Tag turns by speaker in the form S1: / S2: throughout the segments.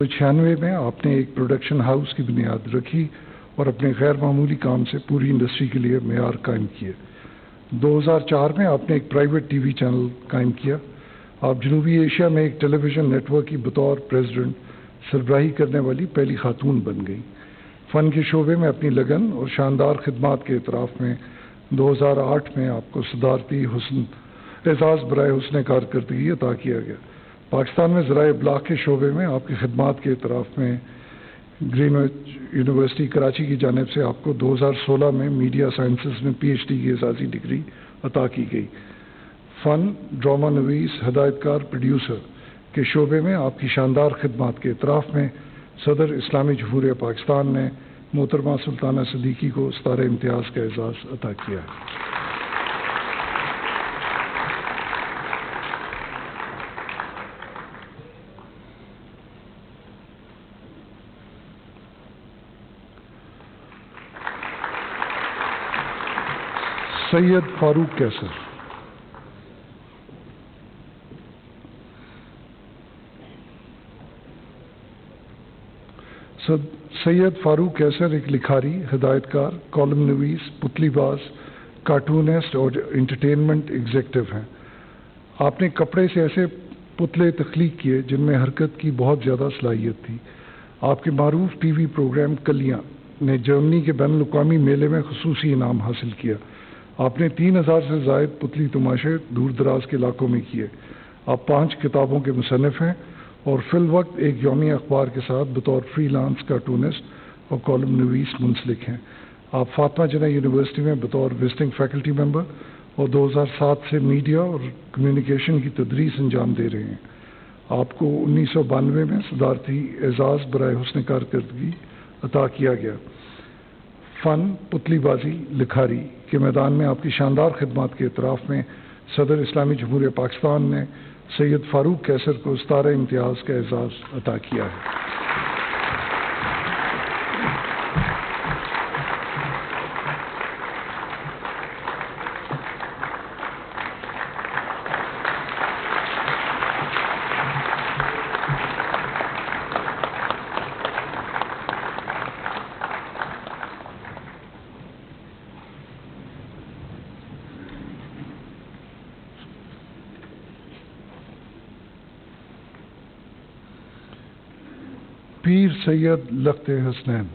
S1: 1996 میں آپ نے ایک پروڈکشن ہاؤس کی بنیاد رکھی اور اپنے غیر معمولی کام سے پوری انڈسٹری کے لیے معیار قائم کیے۔ 2004 میں آپ نے ایک پرائیویٹ ٹی وی چینل قائم کیا۔ آپ جنوبی ایشیا میں ایک ٹیلی ویژن نیٹ ورک کی بطور پریزیڈنٹ سربراہی کرنے والی پہلی خاتون بن گئی۔ فن کے شعبے میں اپنی لگن اور شاندار خدمات کے اعتراف میں 2008 میں آپ کو صدارتی اعزاز برائے حسن کارکردگی عطا کیا گیا۔ پاکستان میں ذرائع ابلاغ کے شعبے میں آپ کی خدمات کے اعتراف میں گرین وچ یونیورسٹی کراچی کی جانب سے آپ کو 2016 میں میڈیا سائنسز میں پی ایچ ڈی کی اعزازی ڈگری عطا کی گئی۔ فن، ڈرامہ نویس، ہدایت کار، پروڈیوسر کے شعبے میں آپ کی شاندار خدمات کے اعتراف میں صدر اسلامی جمہوریہ پاکستان نے محترمہ سلطانہ صدیقی کو ستارہ امتیاز کا اعزاز عطا کیا ہے۔ سید فاروق کیسر۔ سید فاروق کیسر ایک لکھاری، ہدایت کار، کالم نویس، پتلی باز، کارٹونسٹ اور انٹرٹینمنٹ ایگزیکٹو ہیں۔ آپ نے کپڑے سے ایسے پتلے تخلیق کیے جن میں حرکت کی بہت زیادہ صلاحیت تھی۔ آپ کے معروف ٹی وی پروگرام کلیاں نے جرمنی کے بین الاقوامی میلے میں خصوصی انعام حاصل کیا۔ آپ نے 3000 سے زائد پتلی تماشے دور دراز کے علاقوں میں کیے۔ آپ 5 کتابوں کے مصنف ہیں اور فی الوقت ایک یومیہ اخبار کے ساتھ بطور فری لانس کارٹونسٹ اور کالم نویس منسلک ہیں۔ آپ فاطمہ جناح یونیورسٹی میں بطور وزٹنگ فیکلٹی ممبر اور 2007 سے میڈیا اور کمیونیکیشن کی تدریس انجام دے رہے ہیں۔ آپ کو 1992 میں صدارتی اعزاز برائے حسن کارکردگی عطا کیا گیا۔ فن، پتلی بازی، لکھاری کے میدان میں آپ کی شاندار خدمات کے اعتراف میں صدر اسلامی جمہوریہ پاکستان نے سید فاروق کیسر کو ستارہ امتیاز کا اعزاز عطا کیا ہے۔ پیر سید لخت حسنین۔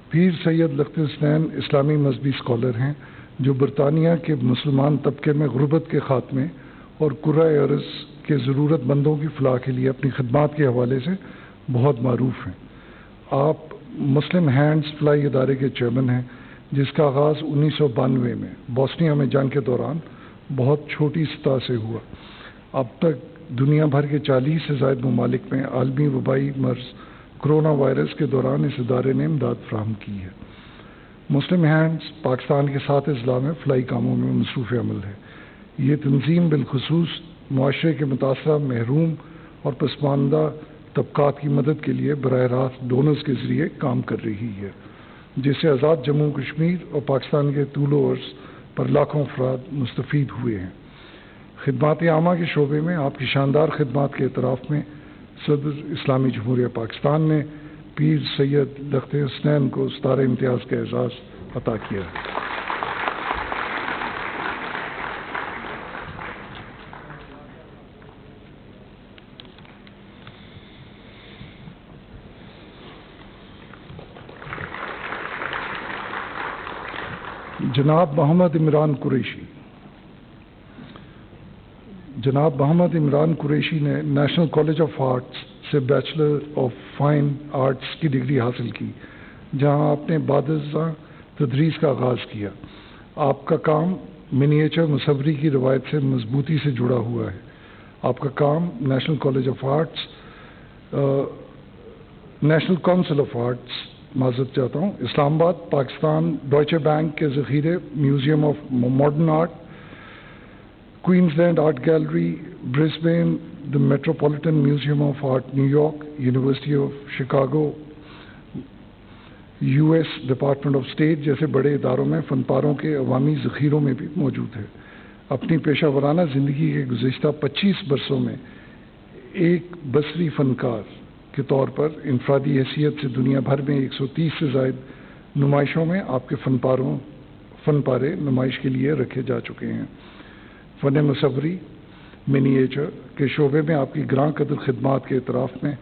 S1: پیر سید لخت حسنین اسلامی مذہبی اسکالر ہیں جو برطانیہ کے مسلمان طبقے میں غربت کے خاتمے اور کرۂ ارض کے ضرورت مندوں کی فلاح کے لیے اپنی خدمات کے حوالے سے بہت معروف ہیں۔ آپ مسلم ہینڈز فلائی ادارے کے چیئرمین ہیں جس کا آغاز 1992 میں بوسنیا میں جنگ کے دوران بہت چھوٹی سطح سے ہوا۔ اب تک دنیا بھر کے 40 سے زائد ممالک میں عالمی وبائی مرض کرونا وائرس کے دوران اس ادارے نے امداد فراہم کی ہے۔ مسلم ہینڈز پاکستان کے 7 اضلاع میں فلاحی کاموں میں مصروف عمل ہے۔ یہ تنظیم بالخصوص معاشرے کے متاثرہ، محروم اور پسماندہ طبقات کی مدد کے لیے براہ راست ڈونرز کے ذریعے کام کر رہی ہے، جس سے آزاد جموں کشمیر اور پاکستان کے طول و عرض پر لاکھوں افراد مستفید ہوئے ہیں۔ خدمات عامہ کے شعبے میں آپ کی شاندار خدمات کے اعتراف میں صدر اسلامی جمہوریہ پاکستان نے پیر سید لخت حسنین کو ستارہ امتیاز کا اعزاز عطا کیا ہے۔ جناب محمد عمران قریشی۔ جناب محمد عمران قریشی نے نیشنل کالج آف آرٹس سے بیچلر آف فائن آرٹس کی ڈگری حاصل کی، جہاں آپ نے بعد ازاں تدریس کا آغاز کیا۔ آپ کا کام منییچر مصوری کی روایت سے مضبوطی سے جڑا ہوا ہے۔ آپ کا کام national college of arts national council of arts معذرت چاہتا ہوں اسلام آباد، پاکستان، ڈوائچے بینک کے ذخیرے، Museum of Modern Art, Queensland Art Gallery Brisbane, the Metropolitan Museum of Art New York, University of Chicago, US Department of State جیسے بڑے اداروں میں فن پاروں کے عوامی ذخیروں میں بھی موجود ہے۔ اپنی پیشہ ورانہ زندگی کے گزشتہ 25 برسوں میں ایک بصری فنکار کے طور پر انفرادی حیثیت سے دنیا بھر میں 130 سے زائد نمائشوں میں آپ کے فن پارے نمائش کے لیے رکھے جا چکے ہیں۔ فن مصوری منییچر کے شعبے میں آپ کی گراں قدر خدمات کے اعتراف میں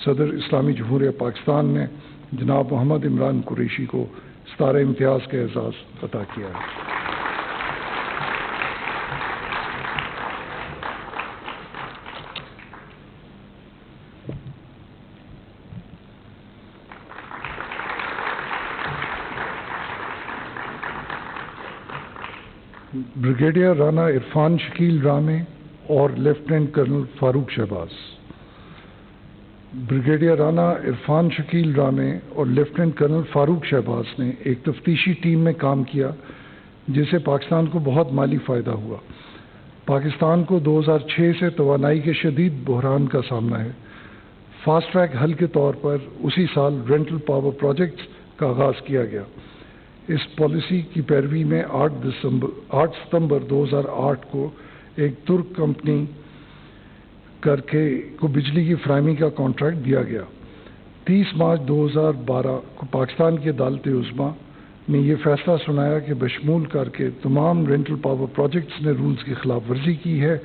S1: صدر اسلامی جمہوریہ پاکستان نے جناب محمد عمران قریشی کو ستارہ امتیاز کا اعزاز عطا کیا ہے۔ بریگیڈیئر رانا عرفان شکیل رامے اور لیفٹیننٹ کرنل فاروق شہباز۔ بریگیڈیئر رانا عرفان شکیل رامے اور لیفٹیننٹ کرنل فاروق شہباز نے ایک تفتیشی ٹیم میں کام کیا جس سے پاکستان کو بہت مالی فائدہ ہوا۔ پاکستان کو 2006 سے توانائی کے شدید بحران کا سامنا ہے۔ فاسٹ ٹریک حل کے طور پر اسی سال رینٹل پاور پروجیکٹس کا آغاز کیا گیا۔ اس پالیسی کی پیروی میں 8 ستمبر 2008 کو ایک ترک کمپنی کو بجلی کی فراہمی کا کانٹریکٹ دیا گیا۔ 30 مارچ 2012 کو پاکستان کی عدالت عظمیٰ نے یہ فیصلہ سنایا کہ بشمول کر کے تمام رینٹل پاور پروجیکٹس نے رولز کی خلاف ورزی کی ہے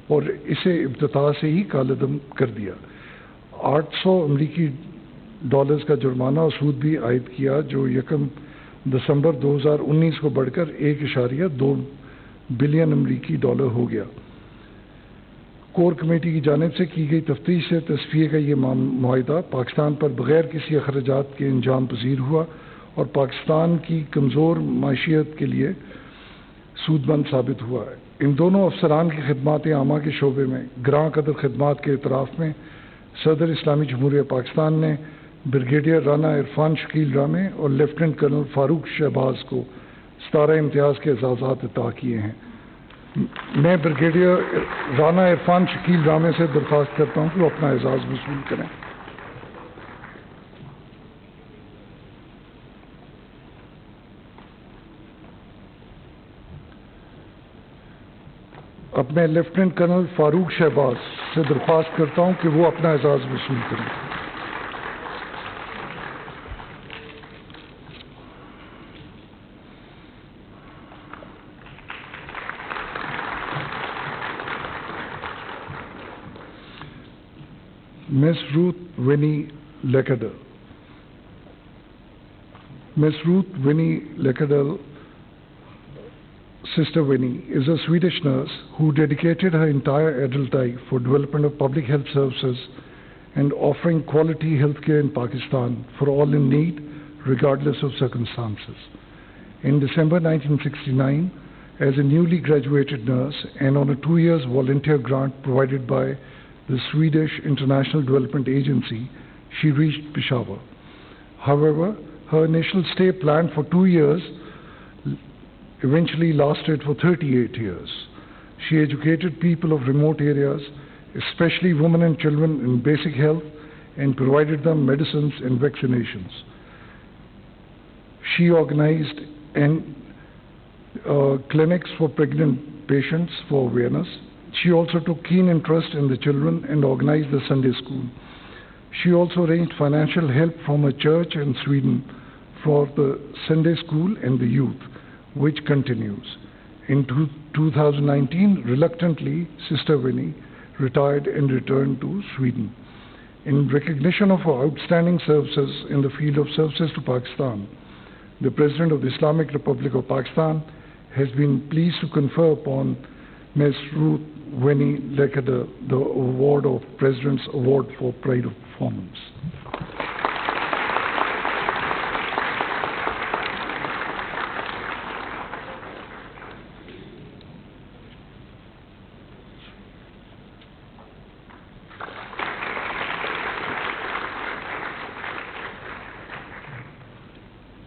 S1: اور اسے ابتدا سے ہی کالعدم کر دیا۔ $800 کا جرمانہ اور سود بھی عائد کیا جو 1 دسمبر 2019 کو بڑھ کر $1.2 بلین ہو گیا۔ کور کمیٹی کی جانب سے کی گئی تفتیش سے تصفیے کا یہ معاہدہ پاکستان پر بغیر کسی اخراجات کے انجام پذیر ہوا اور پاکستان کی کمزور معیشت کے لیے سود مند ثابت ہوا ہے۔ ان دونوں افسران کی خدمات عامہ کے شعبے میں گراں قدر خدمات کے اعتراف میں صدر اسلامی جمہوریہ پاکستان نے بریگیڈیئر رانا عرفان شکیل رامے اور لیفٹیننٹ کرنل فاروق شہباز کو ستارہ امتیاز کے اعزازات عطا کیے ہیں۔ میں بریگیڈیئر رانا عرفان شکیل رامے سے درخواست کرتا ہوں کہ وہ اپنا اعزاز وصول کریں۔ اب میں لیفٹیننٹ کرنل فاروق شہباز سے درخواست کرتا ہوں کہ وہ اپنا اعزاز وصول کریں۔ Miss Ruth Winnie Lekadal. Miss Ruth Winnie Lekadal, Sister Winnie, is a Swedish nurse who dedicated her entire adult life for development of public health services and offering quality health care in Pakistan for all in need, regardless of circumstances. In December 1969, as a newly graduated nurse and on a 2-year volunteer grant provided by the Swedish International Development Agency, she reached Peshawar. However, her initial stay planned for 2 years eventually lasted for 38 years. She educated people of remote areas, especially women and children, in basic health and provided them medicines and vaccinations. She organized clinics for pregnant patients for awareness. She also took keen interest in the children and organized the Sunday school. She also arranged financial help from a church in Sweden for the Sunday school and the youth, which continues. In 2019, reluctantly, Sister Winnie retired and returned to Sweden. In recognition of her outstanding services in the field of services to Pakistan, the President of the Islamic Republic of Pakistan has been pleased to confer upon Ms. Ruth Winnie Lekadal the award of President's Award for Pride of Performance.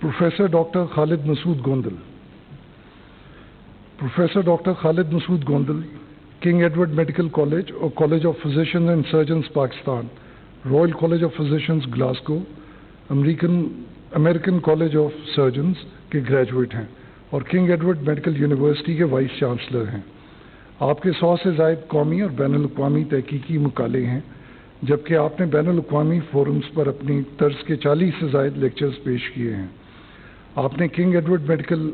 S1: Professor Dr. Khalid Masood Gondal. Professor Dr. Khalid Masood Gondal, King Edward Medical College or College of Physicians and Surgeons, Pakistan, Royal College of Physicians, Glasgow, American College of Surgeons کے graduate ہیں اور king Edward medical university کے vice chancellor ہیں۔ آپ کے 100 سے زائد قومی اور بین الاقوامی تحقیقی مقالے ہیں۔ جبکہ آپ نے بین الاقوامی فورمز پر اپنی طرز کے 40 سے زائد لیکچرز پیش کیے ہیں۔ آپ نے کنگ ایڈورڈ میڈیکل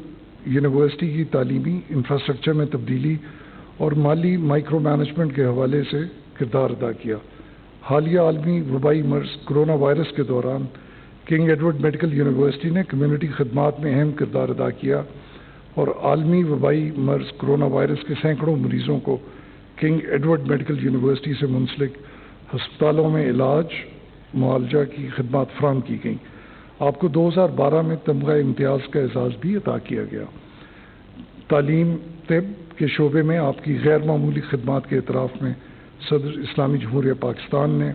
S1: یونیورسٹی کی تعلیمی انفراسٹرکچر میں تبدیلی اور مالی مائکرو مینجمنٹ کے حوالے سے کردار ادا کیا۔ حالیہ عالمی وبائی مرض کرونا وائرس کے دوران کنگ ایڈورڈ میڈیکل یونیورسٹی نے کمیونٹی خدمات میں اہم کردار ادا کیا اور عالمی وبائی مرض کرونا وائرس کے سینکڑوں مریضوں کو کنگ ایڈورڈ میڈیکل یونیورسٹی سے منسلک ہسپتالوں میں علاج معالجہ کی خدمات فراہم کی گئیں۔ آپ کو 2012 میں تمغہ امتیاز کا اعزاز بھی عطا کیا گیا۔ تعلیم طب کے شعبے میں آپ کی غیر معمولی خدمات کے اعتراف میں صدر اسلامی جمہوریہ پاکستان نے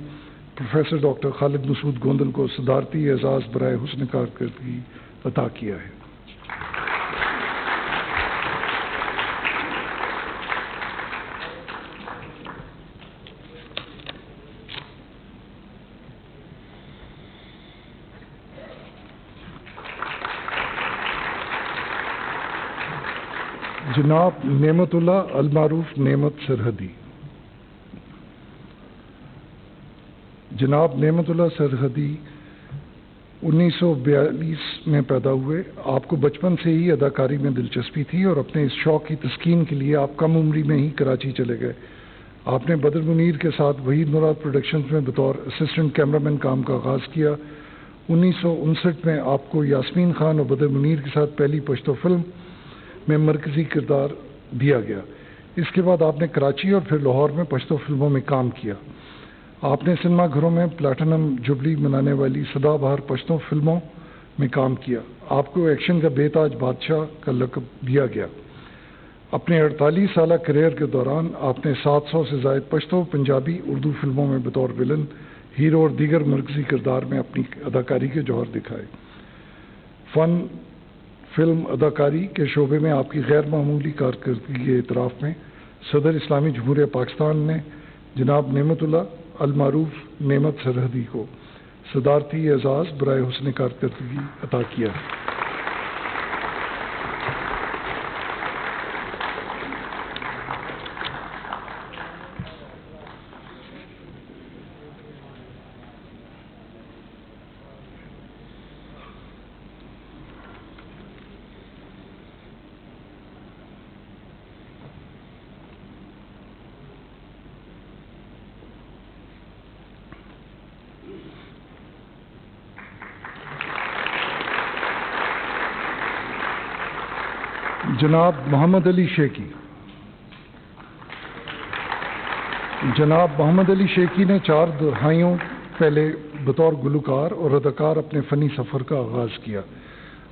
S1: پروفیسر ڈاکٹر خالد مسعود گوندل کو صدارتی اعزاز برائے حسن کارکردگی عطا کیا ہے۔ جناب نعمت اللہ المعروف نعمت سرحدی۔ جناب نعمت اللہ سرحدی 1942 میں پیدا ہوئے۔ آپ کو بچپن سے ہی اداکاری میں دلچسپی تھی اور اپنے اس شوق کی تسکین کے لیے آپ کم عمری میں ہی کراچی چلے گئے۔ آپ نے بدر منیر کے ساتھ وحید مراد پروڈکشنز میں بطور اسسٹنٹ کیمرامین کام کا آغاز کیا۔ 1959 میں آپ کو یاسمین خان اور بدر منیر کے ساتھ پہلی پشتو فلم میں مرکزی کردار دیا گیا۔ اس کے بعد آپ نے کراچی اور پھر لاہور میں پشتو فلموں میں کام کیا۔ آپ نے سنیما گھروں میں پلاٹینم جبلی منانے والی سدا بہار پشتو فلموں میں کام کیا۔ آپ کو ایکشن کا بے تاج بادشاہ کا لقب دیا گیا۔ اپنے 48 سالہ کیریئر کے دوران آپ نے 700 سے زائد پشتو، پنجابی، اردو فلموں میں بطور ولن، ہیرو اور دیگر مرکزی کردار میں اپنی اداکاری کے جوہر دکھائے۔ فن فلم اداکاری کے شعبے میں آپ کی غیر معمولی کارکردگی کے اعتراف میں صدر اسلامی جمہوریہ پاکستان نے جناب نعمت اللہ المعروف نعمت سرحدی کو صدارتی اعزاز برائے حسن کارکردگی عطا کیا۔ جناب محمد علی شیخی۔ جناب محمد علی شیخی نے 4 دہائیوں پہلے بطور گلوکار اور اداکار اپنے فنی سفر کا آغاز کیا۔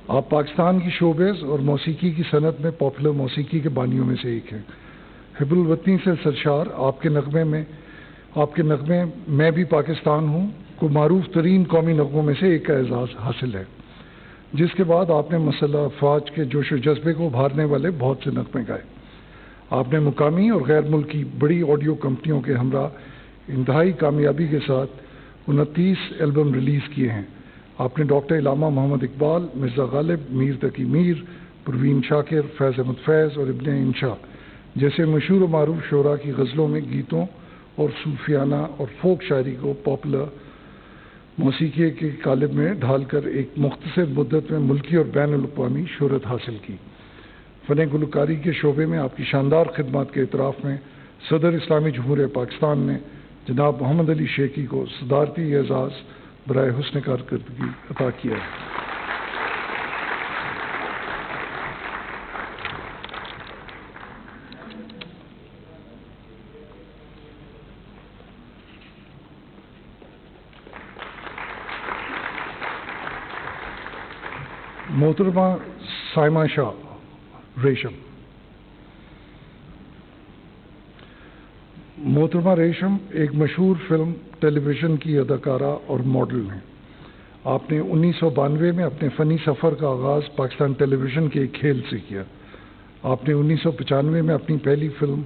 S1: آپ پاکستان کی شوبز اور موسیقی کی صنعت میں پاپولر موسیقی کے بانیوں میں سے ایک ہیں۔ حب الوطنی سے سرشار آپ کے نغمے میں بھی پاکستان ہوں کو معروف ترین قومی نغموں میں سے ایک کا اعزاز حاصل ہے، جس کے بعد آپ نے مسلح افواج کے جوش و جذبے کو ابھارنے والے بہت سے نغمے گائے۔ آپ نے مقامی اور غیر ملکی بڑی آڈیو کمپنیوں کے ہمراہ انتہائی کامیابی کے ساتھ 29 البم ریلیز کیے ہیں۔ آپ نے ڈاکٹر علامہ محمد اقبال، مرزا غالب، میر تقی میر، پروین شاکر، فیض احمد فیض اور ابن انشا جیسے مشہور و معروف شعراء کی غزلوں میں گیتوں اور صوفیانہ اور فوک شاعری کو پاپولر موسیقی کے قالب میں ڈھال کر ایک مختصر مدت میں ملکی اور بین الاقوامی شہرت حاصل کی۔ فن گلوکاری کے شعبے میں آپ کی شاندار خدمات کے اعتراف میں صدر اسلامی جمہوریہ پاکستان نے جناب محمد علی شیخی کو صدارتی اعزاز برائے حسن کارکردگی عطا کیا ہے۔ محترمہ سائمہ شاہ ریشم۔ محترمہ ریشم ایک مشہور فلم ٹیلی ویژن کی اداکارہ اور ماڈل ہیں۔ آپ نے 1992 میں اپنے فنی سفر کا آغاز پاکستان ٹیلی ویژن کے ایک کھیل سے کیا۔ آپ نے 1995 میں اپنی پہلی فلم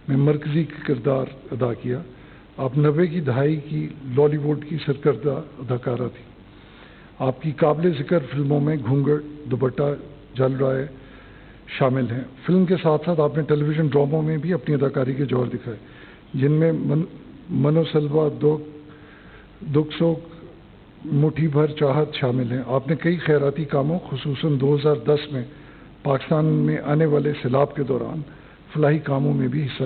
S1: میں مرکزی کردار ادا کیا۔ آپ 90 کی دہائی کی لالی ووڈ کی سرکردہ اداکارہ تھیں۔ آپ کی قابل ذکر فلموں میں گھونگھٹ، دوپٹہ، جل رائے شامل ہیں۔ فلم کے ساتھ ساتھ آپ نے ٹیلی ویژن ڈراموں میں بھی اپنی اداکاری کے جوہر دکھائے، جن میں منو سلوا، دو دکھ سوکھ مٹھی بھر چاہت شامل ہیں۔ آپ نے کئی خیراتی کاموں خصوصاً 2010 میں پاکستان میں آنے والے سیلاب کے دوران فلاحی کاموں میں بھی حصہ